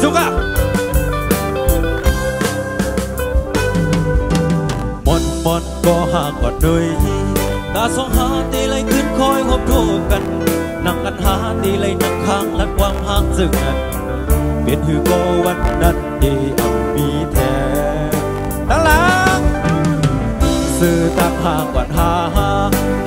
สุกะมอนก็ห่างกว่าหน่อยตาสองหาตีไหลขึ้นคอยหอบโทษกันนั่งกันหาตีไหลนั่งข้างลัดความห่างซึ่งกันเปลี่ยนหือก็วันนั้นดีอับมีแท้ตั้งหลังสื่อต่างหากกว่าหา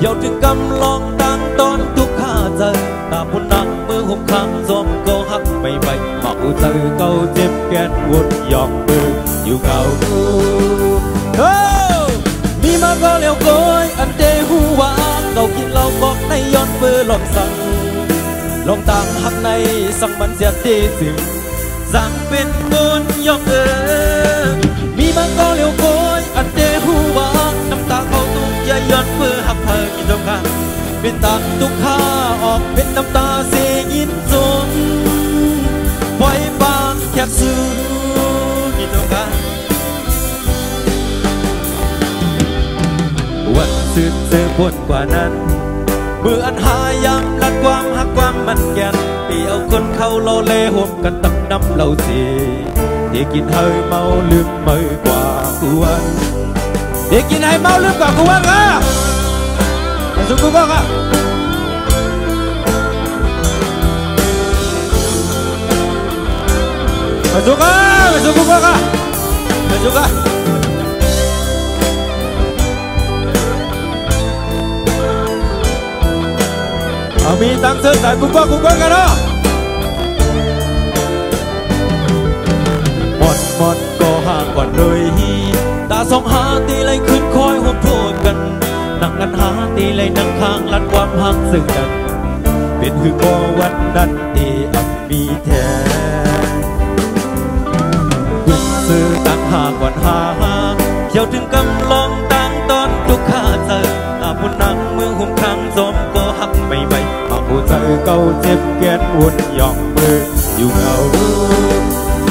เยาถึงกำลองตั้งตอนทุกข้าเจอตาพุ่นนักมือหุบข้างซอมก็หักไม่ไหวหมักเจอเก่าเจ็บแก่นวนหยอกมืออยู่เก่ามีมาก็เลี้ยวโกยอันเดหูว่าเก่ากินเหล้าบอกในย้อนมือหลอกสั่งลองต่างหักในสั่งมันเสียดีสิสั่งเป็นบุญยกมีมาก็เลี้ยวโกยอันเดหูว่าน้ำตาเขาตุกอย่าย้อนมือหักเพอกินตรงข้าเป็นตาตุกข้าออกเป็นน้ำตาเสียยินจนปล่อยบางแคบซื้อกินตรงข้าวันสื่อเจอพ้นกว่านั้นมืออันหายามลัดความหักความมันแก่นปีเอาคนเข้าโลเลห่วมกันตักน้ำเหล่าสีเด็กกินให้เมาลืมมือกว่ากวนเด็กกินให้เมาลืมกว่ากวนอ่ะมาสุกุกอ่ะมาสุกุกอ่ะมาสุกุมีตังเสื้อสายกุ๊กกันเนาะหมดก็ห่างกว่าเลยตาสองหาตีไหลขึ้นคอยห่วงโทษกันนั่งกันหาตีไหลนั่งข้างลัดความหักซึ่งกันเป็นคือก็วันนั้นที่อับมีแท้กุ๊กซื้อต่างหากวันหาเขียวถึงกำลองต่างตอนทุกข้าเจอตาพุ่นนั่งมือหุ่มข้างสมก็หักไม่ไหวผู้ใจเก่าเจ็บแก่นวนหยอกมืออยู่เงา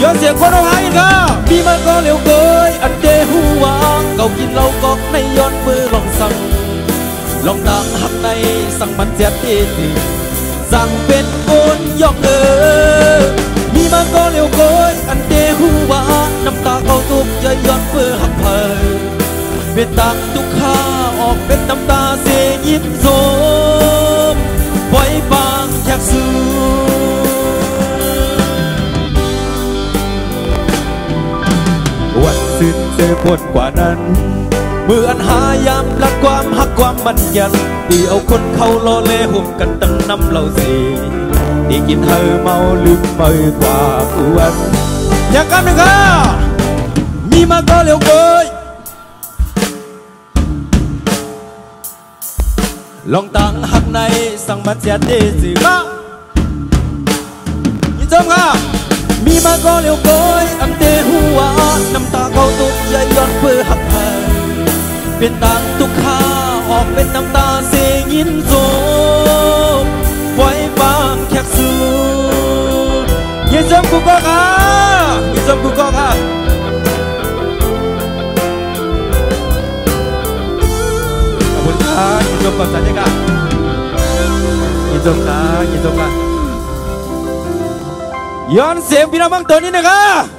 ย้อนเสียงคนร้องไห้ก็มีมันก็เลี้ยวเกยอันเดหูวางเก่ากินเหล้ากอกในย้อนมือลองสั่งลองต่างหักในสั่งมันเจ็บดีสิสั่งเป็นคนหยอกมีมันก็เลี้ยวเกยอันเดหูวางน้ำตาเขาตุกอย่าย้อนมือหักเพอเป็นต่างทุกข้าออกเป็นน้ำตาเสียยิ้มโสมไว้บางแคบสูวันสิ้นเจอพ้นกว่านั้นมืออันหายามลัดความหักความมันยันที่เอาคนเข้าโลเลห่มกันตั้งน้ำเหล่าสีที่กินเธอเมาลืมมือกว่าอวนอยากกันหนึ่งค่ะมีมาก็เลี้ยวเกยลองตั้งหักในสั่งมันเสียดีสิมายินชมค่ะมีมาก็เลี้ยวโกยอันเดหัวน้ำตาเขาตุกอย่าย้อนเพื่อหักเพอเป็นต่างทุกข้าออกเป็นน้ำตาเสียยินโจไว้บางแคบสูยินชมกูก็ค่ะยินชมกูก็ค่ะยินจบก่อนสัญญายินจบค่ะย้อนเสียงพี่น้องบางตัวนี้นะครับ